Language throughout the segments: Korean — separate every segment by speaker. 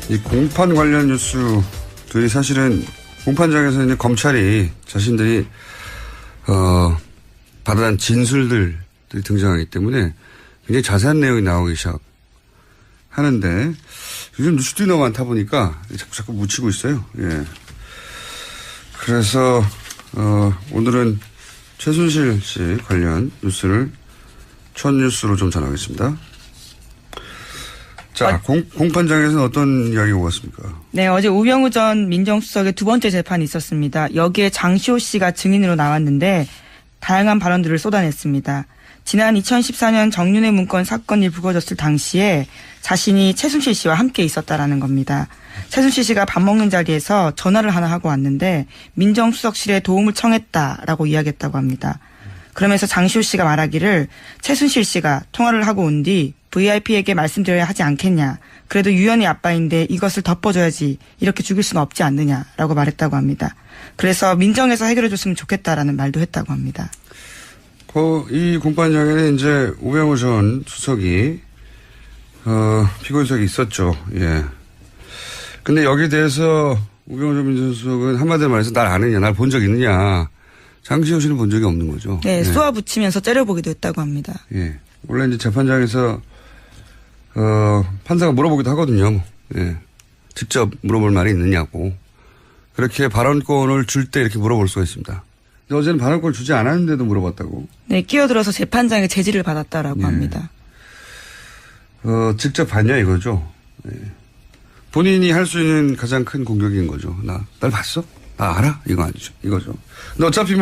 Speaker 1: 이 공판 관련 뉴스들이 사실은 공판장에서 이제 검찰이 자신들이 받아낸 진술들이 등장하기 때문에 굉장히 자세한 내용이 나오기 시작하는데 요즘 뉴스들이 너무 많다 보니까 자꾸 묻히고 있어요. 예. 그래서 오늘은 최순실 씨 관련 뉴스를 첫 뉴스로 좀 전하겠습니다. 자, 공판장에서는 어떤 이야기가 오갔습니까?
Speaker 2: 네, 어제 우병우 전 민정수석의 두 번째 재판이 있었습니다. 여기에 장시호 씨가 증인으로 나왔는데 다양한 발언들을 쏟아냈습니다. 지난 2014년 정윤회 문건 사건이 불거졌을 당시에 자신이 최순실 씨와 함께 있었다라는 겁니다. 최순실 씨가 밥 먹는 자리에서 전화를 하나 하고 왔는데 민정수석실에 도움을 청했다라고 이야기했다고 합니다. 그러면서 장시호 씨가 말하기를 최순실 씨가 통화를 하고 온 뒤 VIP에게 말씀드려야 하지 않겠냐. 그래도 유연이 아빠인데 이것을 덮어줘야지. 이렇게 죽일 수는 없지 않느냐라고 말했다고 합니다. 그래서 민정에서 해결해줬으면 좋겠다라는 말도 했다고 합니다.
Speaker 1: 이 공판장에는 이제 우병우 전 수석이 피고인석이 있었죠. 예. 근데 여기에 대해서 우병우 전 민정수석은 한마디로 말해서 날 아느냐, 날 본 적 있느냐. 장시호 씨는 본 적이 없는 거죠.
Speaker 2: 네, 쏘아 붙이면서 째려보기도 했다고 합니다.
Speaker 1: 예. 원래 이제 재판장에서 판사가 물어보기도 하거든요. 예. 직접 물어볼 말이 있느냐고. 그렇게 발언권을 줄 때 이렇게 물어볼 수가 있습니다. 근데 어제는 발언권을 주지 않았는데도 물어봤다고. 네,
Speaker 2: 끼어들어서 재판장의 제지를 받았다라고 합니다.
Speaker 1: 직접 봤냐 이거죠. 예. 본인이 할 수 있는 가장 큰 공격인 거죠. 날 봤어? 나 알아? 이거 아니죠. 이거죠. 근데 어차피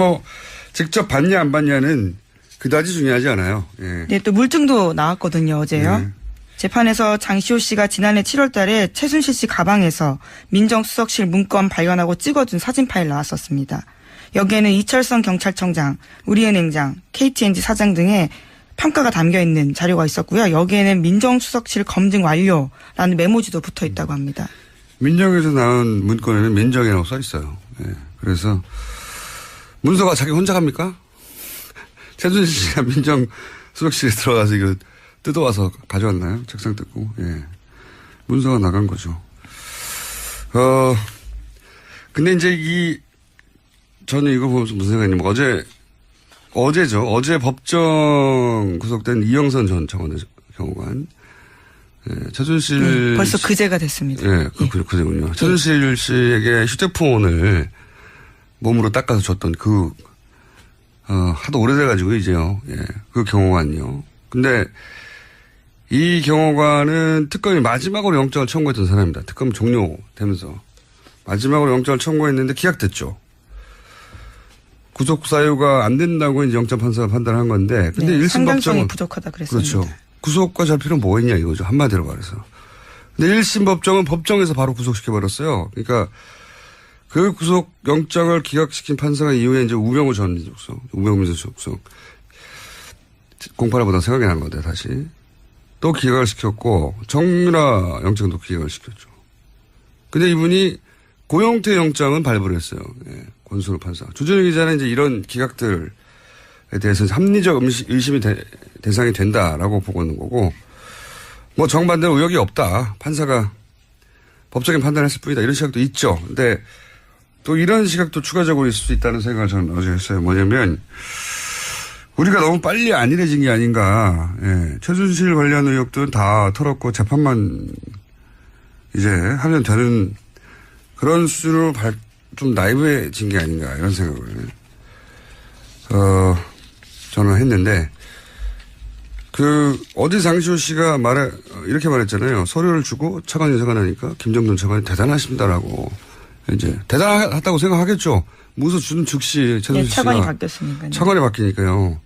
Speaker 1: 직접 봤냐 안 봤냐는 그다지 중요하지 않아요. 예.
Speaker 2: 네, 또 물증도 나왔거든요, 어제요. 네. 재판에서 장시호 씨가 지난해 7월 달에 최순실 씨 가방에서 민정수석실 문건 발견하고 찍어준 사진 파일 나왔었습니다. 여기에는 이철성 경찰청장, 우리은행장, KTNG 사장 등의 평가가 담겨 있는 자료가 있었고요. 여기에는 민정수석실 검증 완료라는 메모지도 붙어 있다고 합니다.
Speaker 1: 민정에서 나온 문건에는 민정이라고 써 있어요. 예. 그래서 문서가 자기 혼자 갑니까? 최순실 씨가 민정수석실에 들어가서 이거 뜯어와서 가져왔나요? 책상 뜯고. 예. 문서가 나간 거죠. 근데 이제 저는 이거 보면서 무슨 생각이냐면 어제죠. 어제 법정 구속된 이영선 전 청와대 경호관. 예, 최순실.
Speaker 2: 벌써 그제가 됐습니다.
Speaker 1: 예, 그제군요. 최순실 씨에게 휴대폰을 몸으로 닦아서 줬던 하도 오래돼가지고 이제요. 예, 그 경호관이요. 근데 이 경호관은 특검이 마지막으로 영장을 청구했던 사람입니다. 특검 종료되면서. 마지막으로 영장을 청구했는데 기각됐죠. 구속 사유가 안 된다고 이제 영장 판사가 판단한 건데. 근데
Speaker 2: 네,
Speaker 1: 1심
Speaker 2: 상당성이
Speaker 1: 법정은.
Speaker 2: 부족하다 그랬습니다.
Speaker 1: 그렇죠. 구속과 절필은 뭐겠냐 이거죠. 한마디로 말해서. 근데 1심 법정은 법정에서 바로 구속시켜버렸어요. 그러니까 그 구속 영장을 기각시킨 판사가 이후에 이제 우병우 전 민정수석, 우병우 민정수석 공판을 보다 생각이 난 건데 다시. 또 기각을 시켰고 정유라 영장도 기각을 시켰죠. 근데 이분이 고영태 영장은 발부를 했어요. 예, 권순우 판사. 주준희 기자는 이제 이런 기각들에 대해서 합리적 의심이 대상이 된다라고 보고 있는 거고, 정반대로 의혹이 없다. 판사가 법적인 판단을 했을 뿐이다. 이런 시각도 있죠. 근데 또 이런 시각도 추가적으로 있을 수 있다는 생각을 저는 어제 했어요. 뭐냐면, 우리가 너무 빨리 안일해진 게 아닌가. 예, 최순실 관련 의혹들은 다 털었고 재판만 이제 하면 되는 그런 수준으로 좀 나이브해진 게 아닌가 이런 생각을 저는 했는데 어제 장시호 씨가 이렇게 말했잖아요. 서류를 주고 차관이 생각나니까 김정돈 차관이 대단하십니다라고 이제 대단하다고 생각하겠죠. 문서 주는 즉시 최순실 씨가
Speaker 2: 차관이 바뀌었으니까요.
Speaker 1: 차관이 바뀌니까요.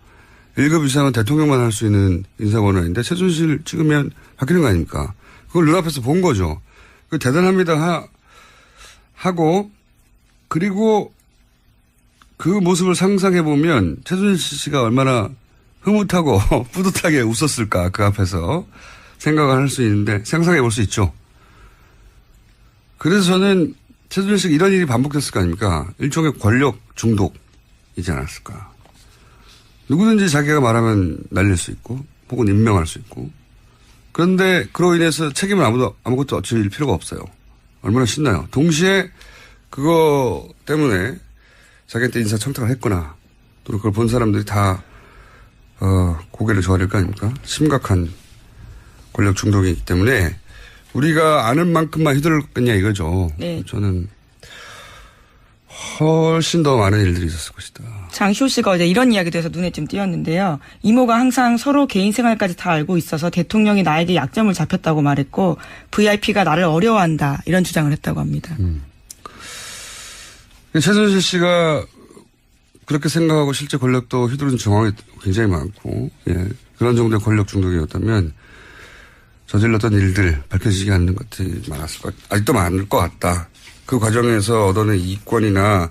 Speaker 1: 1급 이상은 대통령만 할 수 있는 인사권한인데 최순실 찍으면 바뀌는 거 아닙니까? 그걸 눈앞에서 본 거죠. 대단합니다 하고 그리고 그 모습을 상상해 보면 최순실 씨가 얼마나 흐뭇하고 뿌듯하게 웃었을까 그 앞에서 생각을 할 수 있는데 상상해 볼 수 있죠. 그래서 저는 최순실 씨가 이런 일이 반복됐을 거 아닙니까? 일종의 권력 중독이지 않았을까. 누구든지 자기가 말하면 날릴 수 있고 혹은 임명할 수 있고 그런데 그로 인해서 책임을 아무것도 질 필요가 없어요. 얼마나 신나요. 동시에 그거 때문에 자기한테 인사청탁을 했거나 또는 그걸 본 사람들이 다 고개를 저어릴 거 아닙니까? 심각한 권력 중독이기 때문에 우리가 아는 만큼만 휘둘렀겠냐 이거죠.
Speaker 2: 네.
Speaker 1: 저는 훨씬 더 많은 일들이 있었을 것이다.
Speaker 2: 장시호 씨가 어제 이런 이야기도 해서 눈에 좀 띄었는데요. 이모가 항상 서로 개인 생활까지 다 알고 있어서 대통령이 나에게 약점을 잡혔다고 말했고 VIP가 나를 어려워한다 이런 주장을 했다고 합니다.
Speaker 1: 최순실 씨가 그렇게 생각하고 실제 권력도 휘두른 정황이 굉장히 많고 그런 정도의 권력 중독이었다면 저질렀던 일들 밝혀지지 않는 것들이 아직도 많을 것 같다. 그 과정에서 얻어낸 이익권이나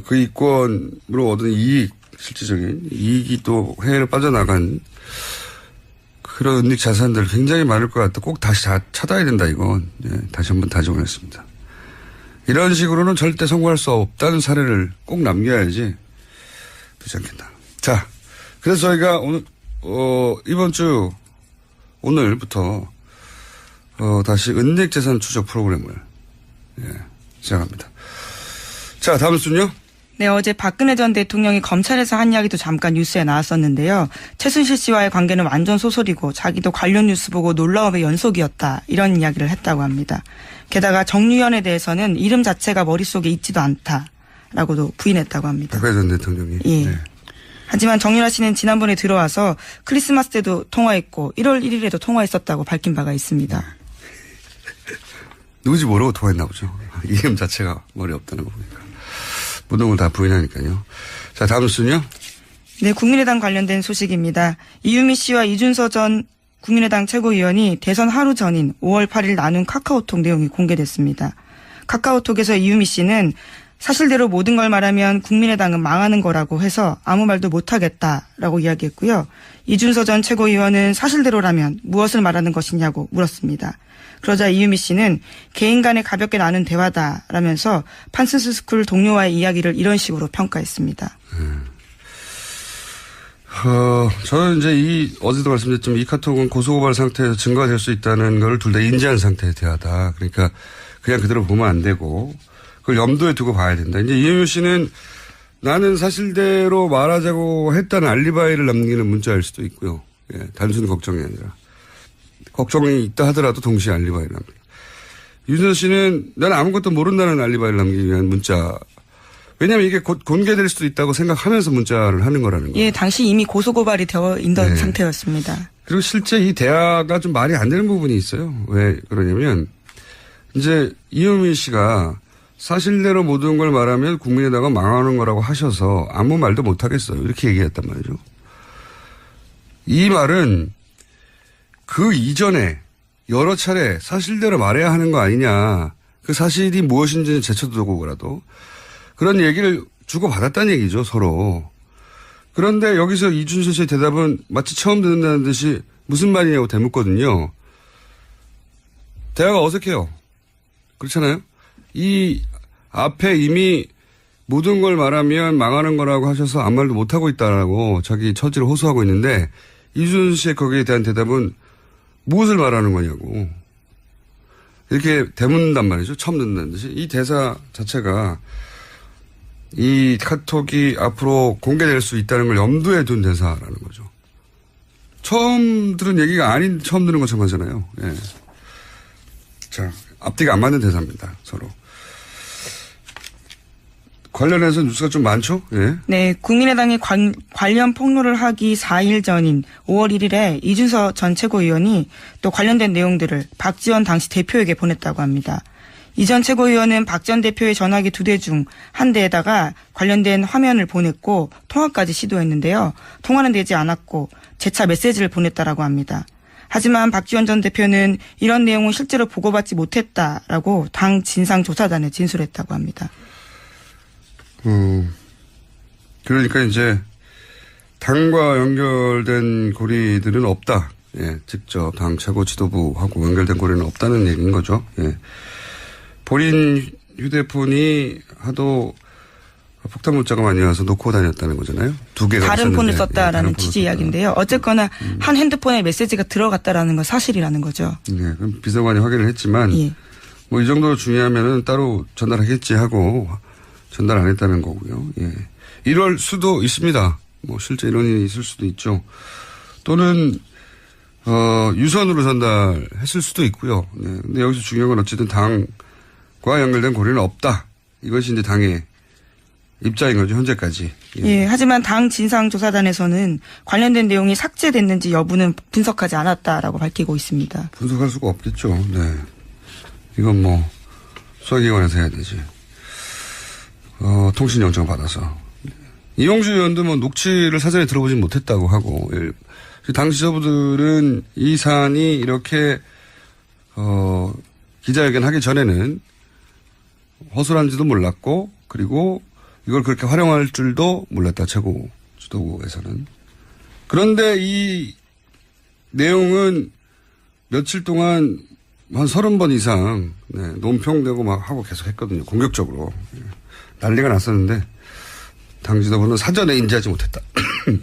Speaker 1: 그 이익권으로 얻은 이익, 실질적인 이익이 또 해외로 빠져나간 그런 은닉 자산들 굉장히 많을 것 같다. 꼭 다시 찾아야 된다 이건. 다시 한번 다짐을 했습니다. 이런 식으로는 절대 성공할 수 없다는 사례를 꼭 남겨야지 되지 않겠다. 자, 그래서 저희가 오늘 이번 주 오늘부터 다시 은닉 재산 추적 프로그램을 시작합니다. 자, 다음 순요.
Speaker 2: 네, 어제 박근혜 전 대통령이 검찰에서 한 이야기도 잠깐 뉴스에 나왔었는데요. 최순실 씨와의 관계는 완전 소설이고 자기도 관련 뉴스 보고 놀라움의 연속이었다. 이런 이야기를 했다고 합니다. 게다가 정유현에 대해서는 이름 자체가 머릿속에 있지도 않다라고도 부인했다고 합니다.
Speaker 1: 박근혜 전 대통령이.
Speaker 2: 예.
Speaker 1: 네.
Speaker 2: 하지만 정유라 씨는 지난번에 들어와서 크리스마스 때도 통화했고 1월 1일에도 통화했었다고 밝힌 바가 있습니다.
Speaker 1: 누구지 모르고 통화했나 보죠. 이름 자체가 머리 없다는 거 보니까. 모든 걸 다 부인하니까요. 자, 다음 순요.
Speaker 2: 네, 국민의당 관련된 소식입니다. 이유미 씨와 이준서 전 국민의당 최고위원이 대선 하루 전인 5월 8일 나눈 카카오톡 내용이 공개됐습니다. 카카오톡에서 이유미 씨는 사실대로 모든 걸 말하면 국민의당은 망하는 거라고 해서 아무 말도 못하겠다라고 이야기했고요. 이준서 전 최고위원은 사실대로라면 무엇을 말하는 것이냐고 물었습니다. 그러자 이유미 씨는 개인 간에 가볍게 나눈 대화다라면서 판슨스 스쿨 동료와의 이야기를 이런 식으로 평가했습니다.
Speaker 1: 저는 이제 어제도 말씀드렸지만 이 카톡은 고소고발 상태에서 증거가 될 수 있다는 걸 둘 다 인지한 상태의 대화다. 그러니까 그냥 그대로 보면 안 되고 그걸 염두에 두고 봐야 된다. 이제 이유미 씨는 나는 사실대로 말하자고 했다는 알리바이를 남기는 문자일 수도 있고요. 단순 걱정이 아니라. 걱정이 있다 하더라도 동시에 알리바이를 남깁니다. 윤선 씨는 나는 아무것도 모른다는 알리바이를 남기기 위한 문자. 왜냐하면 이게 곧 공개될 수도 있다고 생각하면서 문자를 하는 거라는 거예요.
Speaker 2: 예, 당시 이미 고소고발이 되어 있던 상태였습니다.
Speaker 1: 그리고 실제 이 대화가 좀 말이 안 되는 부분이 있어요. 왜 그러냐면 이제 이유미 씨가 사실대로 모든 걸 말하면 국민의당은 망하는 거라고 하셔서 아무 말도 못 하겠어요. 이렇게 얘기했단 말이죠. 이 말은 그 이전에 여러 차례 사실대로 말해야 하는 거 아니냐. 그 사실이 무엇인지는 제쳐두고라도 그런 얘기를 주고받았다는 얘기죠. 서로. 그런데 여기서 이준서 씨의 대답은 마치 처음 듣는다는 듯이 무슨 말이냐고 대묻거든요. 대화가 어색해요. 그렇잖아요. 이 앞에 이미 모든 걸 말하면 망하는 거라고 하셔서 아무 말도 못하고 있다라고 자기 처지를 호소하고 있는데 이준서 씨의 거기에 대한 대답은 무엇을 말하는 거냐고. 이렇게 대묻는단 말이죠. 처음 듣는다는 듯이. 이 대사 자체가 이 카톡이 앞으로 공개될 수 있다는 걸 염두에 둔 대사라는 거죠. 처음 들은 얘기가 아닌 처음 들은 것처럼 하잖아요. 예. 자, 앞뒤가 안 맞는 대사입니다. 서로. 관련해서 뉴스가 좀 많죠? 예.
Speaker 2: 네, 국민의당이 관련 폭로를 하기 4일 전인 5월 1일에 이준서 전 최고위원이 또 관련된 내용들을 박지원 당시 대표에게 보냈다고 합니다. 이 전 최고위원은 박 전 대표의 전화기 2대 중 한 대에다가 관련된 화면을 보냈고 통화까지 시도했는데요. 통화는 되지 않았고 재차 메시지를 보냈다라고 합니다. 하지만 박지원 전 대표는 이런 내용은 실제로 보고받지 못했다라고 당 진상조사단에 진술했다고 합니다.
Speaker 1: 그러니까 이제 당과 연결된 고리들은 없다. 예, 직접 당 최고 지도부하고 연결된 고리는 없다는 얘기인 거죠. 예. 본인 휴대폰이 하도 폭탄 문자가 많이 와서 놓고 다녔다는 거잖아요. 두 개가
Speaker 2: 다른
Speaker 1: 있었는데.
Speaker 2: 폰을
Speaker 1: 예,
Speaker 2: 썼다라는
Speaker 1: 다른 폰을
Speaker 2: 취지
Speaker 1: 썼다.
Speaker 2: 이야기인데요. 어쨌거나 한 핸드폰에 메시지가 들어갔다라는 건 사실이라는 거죠.
Speaker 1: 예, 그럼 비서관이 확인을 했지만
Speaker 2: 예.
Speaker 1: 뭐 이 정도로 중요하면은 따로 전달하겠지 하고 전달 안 했다는 거고요. 예. 이럴 수도 있습니다. 뭐 실제 이런 일이 있을 수도 있죠. 또는 유선으로 전달했을 수도 있고요. 네. 근데 여기서 중요한 건 어쨌든 당과 연결된 고리는 없다. 이것이 이제 당의 입장인 거죠, 현재까지. 예.
Speaker 2: 예, 하지만 당 진상조사단에서는 관련된 내용이 삭제됐는지 여부는 분석하지 않았다라고 밝히고 있습니다.
Speaker 1: 분석할 수가 없겠죠. 네. 이건 뭐 수사기관에서 해야 되지. 통신영장 받아서. 이용주 의원도 뭐 녹취를 사전에 들어보진 못했다고 하고, 당 지도부들은 이 사안이 이렇게 기자회견 하기 전에는 허술한지도 몰랐고, 그리고 이걸 그렇게 활용할 줄도 몰랐다, 최고 지도부에서는. 그런데 이 내용은 며칠 동안 한 30번 이상 논평되고 막 하고 계속 했거든요. 공격적으로. 난리가 났었는데 당 지도부는 사전에 인지하지 못했다.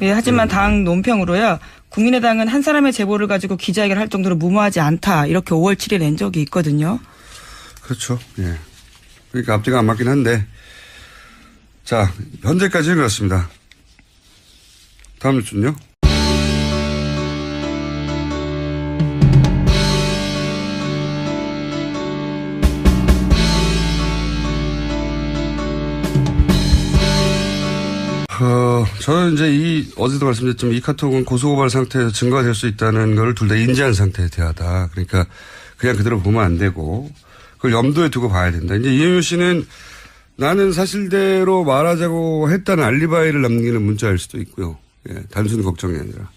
Speaker 2: 예, 하지만 당 논평으로요. 국민의당은 한 사람의 제보를 가지고 기자회견을 할 정도로 무모하지 않다. 이렇게 5월 7일 낸 적이 있거든요.
Speaker 1: 그렇죠. 예. 그러니까 앞뒤가 안 맞긴 한데. 자, 현재까지는 그렇습니다. 다음 뉴스는요. 저는 이제 어제도 말씀드렸지만 이 카톡은 고소고발 상태에서 증거가 될 수 있다는 걸 둘 다 인지한 상태에 대하다. 그러니까 그냥 그대로 보면 안 되고 그걸 염두에 두고 봐야 된다. 이제 이현유 씨는 나는 사실대로 말하자고 했다는 알리바이를 남기는 문자일 수도 있고요. 예, 단순 걱정이 아니라.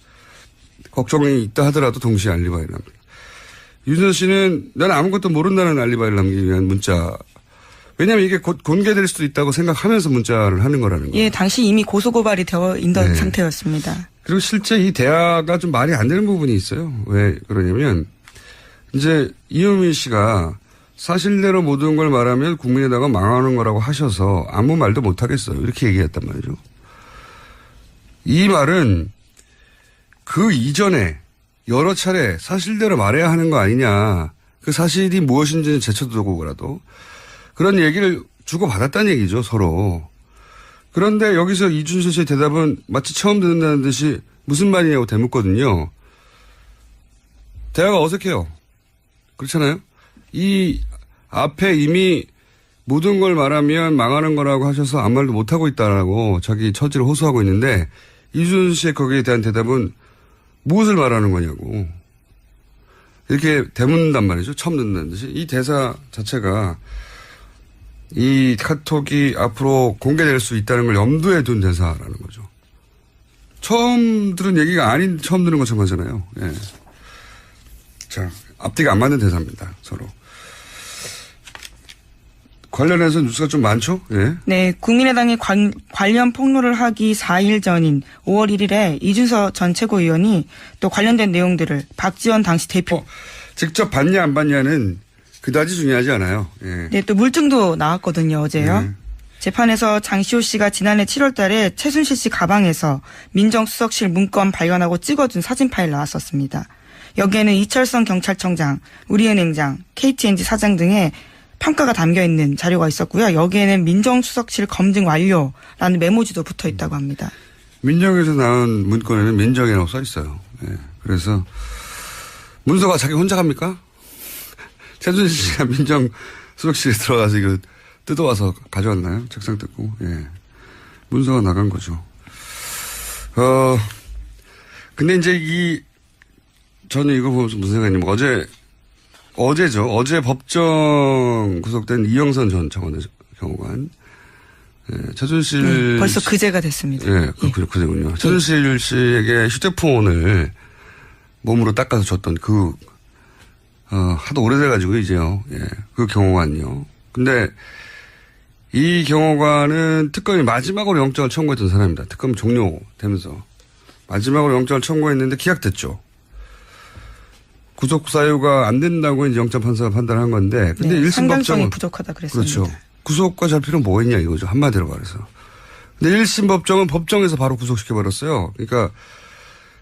Speaker 1: 걱정이 있다 하더라도 동시에 알리바이를 남깁니다. 윤선 씨는 나는 아무것도 모른다는 알리바이를 남기기 위한 문자. 왜냐하면 이게 곧 공개될 수도 있다고 생각하면서 문자를 하는 거라는 거예요.
Speaker 2: 예, 당시 이미 고소고발이 되어 있던
Speaker 1: 네.
Speaker 2: 상태였습니다.
Speaker 1: 그리고 실제 이 대화가 좀 말이 안 되는 부분이 있어요. 왜 그러냐면 이제 이현미 씨가 사실대로 모든 걸 말하면 국민의당은 망하는 거라고 하셔서 아무 말도 못 하겠어요. 이렇게 얘기했단 말이죠. 이 말은 그 이전에 여러 차례 사실대로 말해야 하는 거 아니냐. 그 사실이 무엇인지는 제쳐두고라도 그런 얘기를 주고받았다는 얘기죠, 서로. 그런데 여기서 이준석 씨의 대답은 마치 처음 듣는다는 듯이 무슨 말이냐고 되묻거든요. 대화가 어색해요. 그렇잖아요? 이 앞에 이미 모든 걸 말하면 망하는 거라고 하셔서 아무 말도 못하고 있다라고 자기 처지를 호소하고 있는데 이준석 씨의 거기에 대한 대답은 무엇을 말하는 거냐고. 이렇게 되묻는단 말이죠. 처음 듣는다는 듯이. 이 대사 자체가 이 카톡이 앞으로 공개될 수 있다는 걸 염두에 둔 대사라는 거죠. 처음 들은 얘기가 아닌 처음 들은 것처럼 하잖아요. 예. 자, 앞뒤가 안 맞는 대사입니다. 서로. 관련해서 뉴스가 좀 많죠? 예.
Speaker 2: 네, 국민의당이 관련 폭로를 하기 4일 전인 5월 1일에 이준석 전 최고위원이 또 관련된 내용들을 박지원 당시 대표.
Speaker 1: 직접 봤냐 안 봤냐는 그다지 중요하지 않아요. 예.
Speaker 2: 네, 또 물증도 나왔거든요, 어제요.
Speaker 1: 네.
Speaker 2: 재판에서 장시호 씨가 지난해 7월 달에 최순실 씨 가방에서 민정수석실 문건 발견하고 찍어준 사진 파일 나왔었습니다. 여기에는 이철성 경찰청장, 우리은행장, KTNG 사장 등의 평가가 담겨 있는 자료가 있었고요. 여기에는 민정수석실 검증 완료라는 메모지도 붙어 있다고 합니다.
Speaker 1: 민정에서 나온 문건에는 민정이라고 써 있어요. 예. 그래서 문서가 자기 혼자 갑니까? 최순실 씨가 민정수석실에 들어가서 이거 뜯어와서 가져왔나요? 책상 뜯고. 예. 문서가 나간 거죠. 근데 이제 저는 이거 보면서 무슨 생각이냐면 어제죠. 어제 법정 구속된 이영선 전 청와대 경호관. 예, 최순실.
Speaker 2: 벌써 그제가 됐습니다.
Speaker 1: 예, 그제군요. 최순실 씨에게 휴대폰을 몸으로 닦아서 줬던 하도 오래돼가지고 이제요. 예, 그 경호관이요. 근데 이 경호관은 특검이 마지막으로 영장을 청구했던 사람입니다. 특검 종료되면서 마지막으로 영장을 청구했는데 기각됐죠. 구속 사유가 안 된다고 이제 영장 판사가 판단한 건데, 근데
Speaker 2: 네,
Speaker 1: 1심
Speaker 2: 상당성이
Speaker 1: 법정은
Speaker 2: 부족하다 그랬습니다.
Speaker 1: 그렇죠. 구속과 잡히는 뭐 있냐 이거죠. 한마디로 말해서 근데 1심 법정은 법정에서 바로 구속시켜버렸어요. 그러니까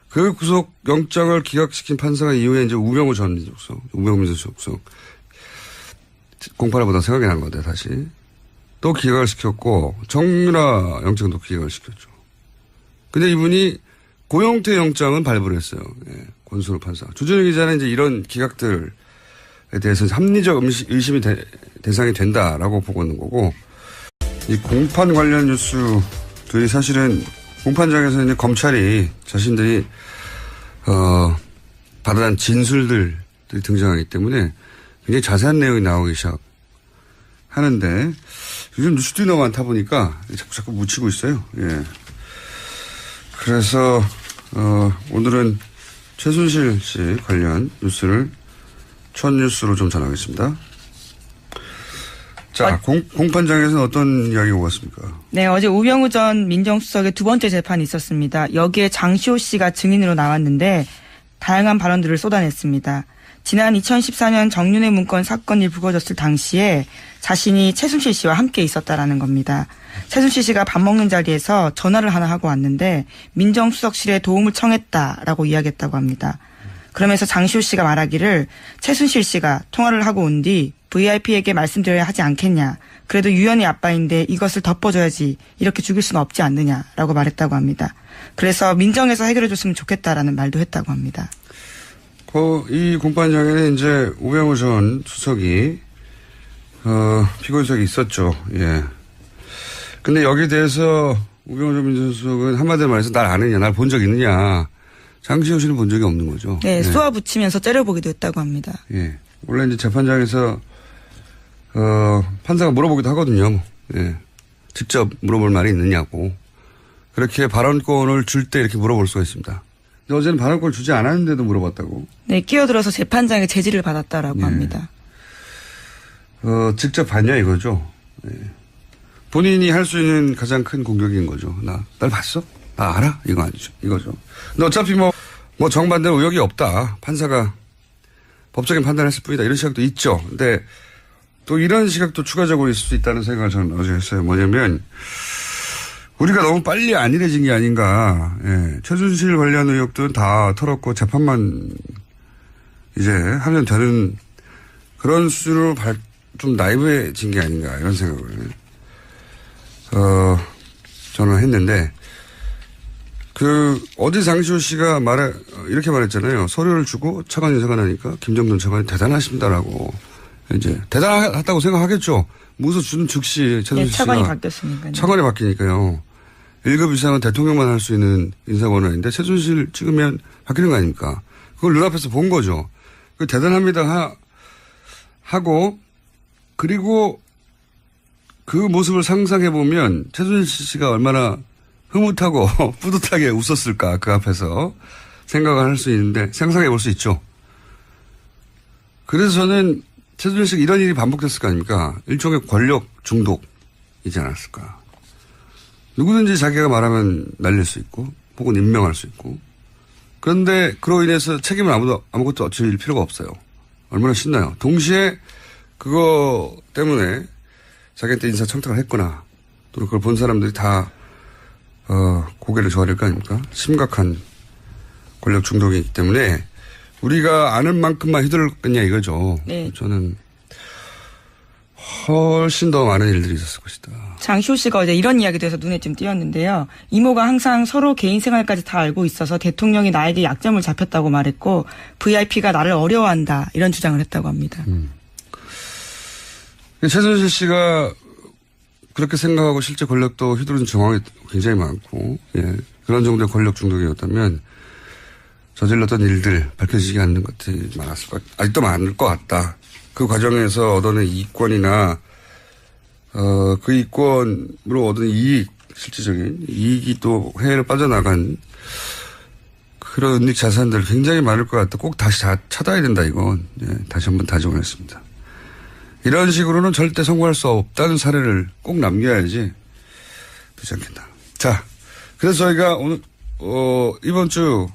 Speaker 1: 그 구속영장을 기각시킨 판사가 이후에 이제 우병우 전 민정수석, 우병우 민정수석 공판을 보다 생각이 난 건데 다시 또 기각을 시켰고 정유라 영장도 기각을 시켰죠. 근데 이분이 고영태 영장은 발부를 했어요. 예, 권순우 판사. 주준영 기자는 이제 이런 기각들에 대해서 합리적 의심이 대상이 된다라고 보고 있는 거고, 이 공판 관련 뉴스들이 사실은 공판장에서 이제 검찰이 자신들이 받아낸 진술들이 등장하기 때문에 굉장히 자세한 내용이 나오기 시작하는데 요즘 뉴스들이 너무 많다 보니까 자꾸 묻히고 있어요. 예. 그래서 오늘은 최순실 씨 관련 뉴스를 첫 뉴스로 좀 전하겠습니다. 자, 공판장에서는 어떤 이야기가 오갔습니까?
Speaker 2: 네, 어제 우병우 전 민정수석의 두 번째 재판이 있었습니다. 여기에 장시호 씨가 증인으로 나왔는데 다양한 발언들을 쏟아냈습니다. 지난 2014년 정윤회 문건 사건이 불거졌을 당시에 자신이 최순실 씨와 함께 있었다라는 겁니다. 최순실 씨가 밥 먹는 자리에서 전화를 하나 하고 왔는데 민정수석실에 도움을 청했다라고 이야기했다고 합니다. 그러면서 장시호 씨가 말하기를 최순실 씨가 통화를 하고 온 뒤 VIP에게 말씀드려야 하지 않겠냐. 그래도 유연이 아빠인데 이것을 덮어줘야지. 이렇게 죽일 수는 없지 않느냐라고 말했다고 합니다. 그래서 민정에서 해결해줬으면 좋겠다라는 말도 했다고 합니다.
Speaker 1: 이 공판장에는 이제 우병우 전 수석이 피고인석이 있었죠. 예. 근데 여기에 대해서 우병우 전 민정수석은 한마디로 말해서 날 아느냐, 날 본 적 있느냐. 장시호 씨는 본 적이 없는 거죠.
Speaker 2: 네, 쏘아 붙이면서 째려보기도 했다고 합니다.
Speaker 1: 예. 원래 이제 재판장에서 판사가 물어보기도 하거든요. 예. 직접 물어볼 말이 있느냐고. 그렇게 발언권을 줄 때 이렇게 물어볼 수가 있습니다. 근데 어제는 발언권을 주지 않았는데도 물어봤다고.
Speaker 2: 네, 끼어들어서 재판장의 제지를 받았다라고 합니다.
Speaker 1: 직접 봤냐 이거죠. 예. 본인이 할 수 있는 가장 큰 공격인 거죠. 날 봤어? 나 알아? 이거 아니죠. 이거죠. 근데 어차피 뭐 정반대로 의혹이 없다. 판사가 법적인 판단을 했을 뿐이다. 이런 시각도 있죠. 근데 또 이런 시각도 추가적으로 있을 수 있다는 생각을 저는 어제 했어요. 뭐냐면 우리가 너무 빨리 안일해진 게 아닌가. 예. 최순실 관련 의혹들은 다 털었고 재판만 이제 하면 되는 그런 수준으로 좀 나이브해진 게 아닌가 이런 생각을 저는 했는데 어제 장시호 씨가 이렇게 말했잖아요. 서류를 주고 차관 인사가 나니까 김정돈 차관이 대단하십니다라고. 이제 대단하다고 생각하겠죠. 무서 주는 즉시 최순실 씨가
Speaker 2: 차관이 바뀌었으니까요.
Speaker 1: 차관이 바뀌니까요. 1급 이상은 대통령만 할 수 있는 인사권한인데 최순실 찍으면 바뀌는 거 아닙니까? 그걸 눈앞에서 본 거죠. 대단합니다 하고 그리고 그 모습을 상상해 보면 최순실 씨가 얼마나 흐뭇하고 뿌듯하게 웃었을까 그 앞에서 생각을 할 수 있는데 상상해 볼 수 있죠. 그래서 저는 최순실 씨가 이런 일이 반복됐을 거 아닙니까? 일종의 권력 중독이지 않았을까. 누구든지 자기가 말하면 날릴 수 있고 혹은 임명할 수 있고 그런데 그로 인해서 책임을 아무것도 질 필요가 없어요. 얼마나 신나요. 동시에 그거 때문에 자기한테 인사청탁을 했거나 또는 그걸 본 사람들이 다 고개를 조아릴 거 아닙니까? 심각한 권력 중독이기 때문에 우리가 아는 만큼만 휘둘렀겠냐 이거죠.
Speaker 2: 네.
Speaker 1: 저는 훨씬 더 많은 일들이 있었을 것이다.
Speaker 2: 장시호 씨가 어제 이런 이야기도 해서 눈에 좀 띄었는데요. 이모가 항상 서로 개인 생활까지 다 알고 있어서 대통령이 나에게 약점을 잡혔다고 말했고 VIP가 나를 어려워한다 이런 주장을 했다고 합니다.
Speaker 1: 최순실 씨가 그렇게 생각하고 실제 권력도 휘두르는 정황이 굉장히 많고 그런 정도의 권력 중독이었다면 저질렀던 일들 밝혀지지 않는 것들이 아직도 많을 것 같다. 그 과정에서 얻어낸 이익권이나 그 이익권으로 얻은 실질적인 이익이 또 해외로 빠져나간 그런 은닉 자산들 굉장히 많을 것 같다. 꼭 다시 찾아야 된다 이건. 다시 한번 다짐을 했습니다. 이런 식으로는 절대 성공할 수 없다는 사례를 꼭 남겨야지 되지 않겠다. 자, 그래서 저희가 오늘 이번 주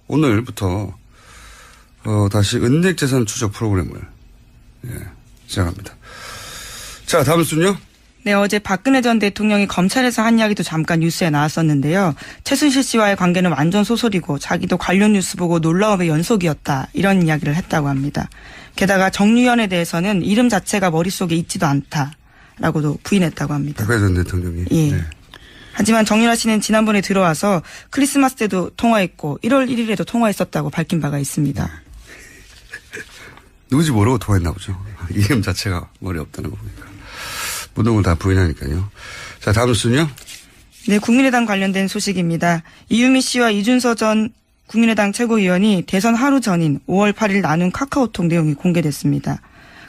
Speaker 1: 오늘부터 다시 은닉 재산 추적 프로그램을 시작합니다. 자, 다음 순요.
Speaker 2: 네, 어제 박근혜 전 대통령이 검찰에서 한 이야기도 잠깐 뉴스에 나왔었는데요. 최순실 씨와의 관계는 완전 소설이고 자기도 관련 뉴스 보고 놀라움의 연속이었다. 이런 이야기를 했다고 합니다. 게다가 정유현에 대해서는 이름 자체가 머릿속에 있지도 않다라고도 부인했다고 합니다.
Speaker 1: 박근혜 전 대통령이.
Speaker 2: 예.
Speaker 1: 네.
Speaker 2: 하지만 정유라 씨는 지난번에 들어와서 크리스마스 때도 통화했고 1월 1일에도 통화했었다고 밝힌 바가 있습니다.
Speaker 1: 누구지 모르고 통화했나 보죠. 이름 자체가 머리 없다는 거 보니까. 모든 걸 다 부인하니까요. 자, 다음 뉴스는요.
Speaker 2: 네, 국민의당 관련된 소식입니다. 이유미 씨와 이준서 전 국민의당 최고위원이 대선 하루 전인 5월 8일 나눈 카카오톡 내용이 공개됐습니다.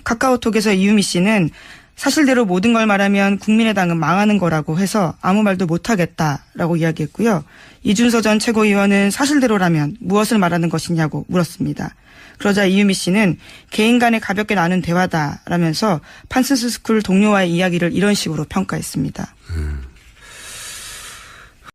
Speaker 2: 카카오톡에서 이유미 씨는 사실대로 모든 걸 말하면 국민의당은 망하는 거라고 해서 아무 말도 못하겠다라고 이야기했고요. 이준서 전 최고위원은 사실대로라면 무엇을 말하는 것이냐고 물었습니다. 그러자 이유미 씨는 개인 간에 가볍게 나눈 대화다라면서 판슨스 스쿨 동료와의 이야기를 이런 식으로 평가했습니다.